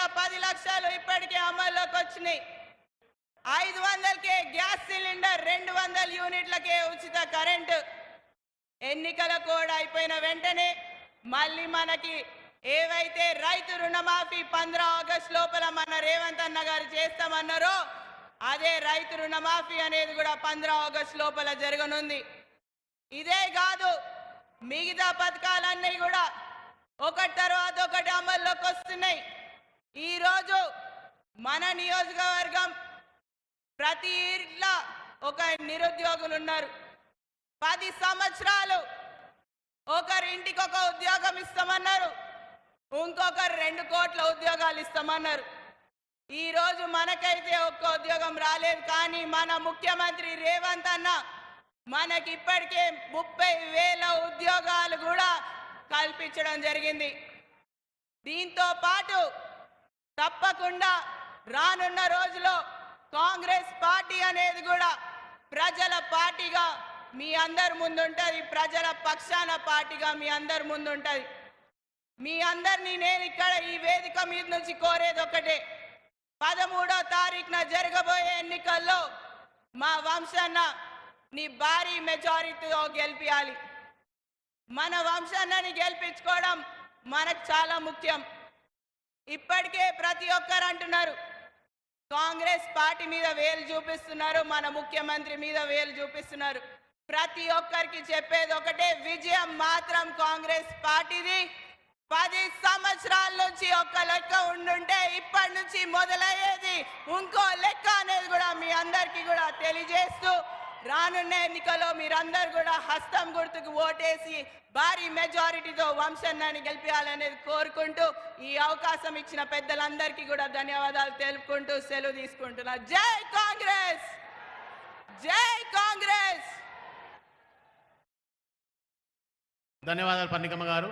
ఇంకా 10 లక్షలు ఇప్పటికే అమల్లోకి వచ్చినాయి. 500కే గ్యాస్ సిలిండర్, 200 యూనిట్లకే ఉచిత కరెంటు. ఎన్నికల కోడ్ అయిపోయిన వెంటనే మళ్ళీ మనకి ఏవైతే రైతు రుణమాఫీ 15 ఆగస్టు లోపల మన రేవంత్ అన్న గారు చేస్తామన్నారో అదే రైతు రుణమాఫీ అనేది కూడా 15 ఆగస్టు లోపల జరగనుంది. ఇదే కాదు, మిగతా పథకాలన్నీ కూడా ఒకటి తర్వాత ఒకటి అమల్లోకి వస్తున్నాయి. ఈరోజు మన నియోజకవర్గం ప్రతి ఇంట్లో ఒక నిరుద్యోగులు ఉన్నారు. 10 సంవత్సరాలు ఒకరి ఇంటికి ఒక ఉద్యోగం ఇస్తామన్నారు, ఇంకొకరు 2 కోట్ల ఉద్యోగాలు ఇస్తామన్నారు. ఈరోజు మనకైతే ఒక్క ఉద్యోగం రాలేదు. కానీ మన ముఖ్యమంత్రి రేవంత్ అన్న మనకి ఇప్పటికే 30,000 ఉద్యోగాలు కూడా కల్పించడం జరిగింది. దీంతో పాటు తప్పకుండా రానున్న రోజుల్లో కాంగ్రెస్ పార్టీ అనేది కూడా ప్రజల పార్టీగా మీ అందరి ముందుంటది, ప్రజల పక్షాన పార్టీగా మీ అందరి ముందుంటది. మీ అందరినీ నేను ఇక్కడ ఈ వేదిక మీద నుంచి కోరేది ఒకటే, 13వ తారీఖున జరగబోయే ఎన్నికల్లో మా వంశన్న నీ భారీ మెజారిటీతో గెలిపించాలి. మన వంశన్నని గెలిపించుకోవడం మనకు చాలా ముఖ్యం. ఇప్పటికే ప్రతి ఒక్కరు అంటున్నారు కాంగ్రెస్ పార్టీ మీద వేలు చూపిస్తున్నారు, మన ముఖ్యమంత్రి మీద వేలు చూపిస్తున్నారు. ప్రతి ఒక్కరికి చెప్పేది ఒకటే, విజయం మాత్రం కాంగ్రెస్ పార్టీది. 10 సంవత్సరాల నుంచి ఒక్క లెక్క ఉండుంటే ఇప్పటి నుంచి మొదలయ్యేది ఇంకో లెక్క అనేది కూడా మీ అందరికీ కూడా తెలియజేస్తూ, రానున్న ఎన్నికల్లో మీరందరూ కూడా హస్తం గుర్తుకు ఓటేసి భారీ మెజారిటీతో వంశన్నని గెలిపించాలనేది కోరుకుంటూ ఈ అవకాశం ఇచ్చిన పెద్దలందరికీ కూడా ధన్యవాదాలు తెలుపుకుంటూ సెలవు తీసుకుంటున్నా. జై కాంగ్రెస్, జై కాంగ్రెస్. ధన్యవాదాలు పన్నికమ్మ గారు.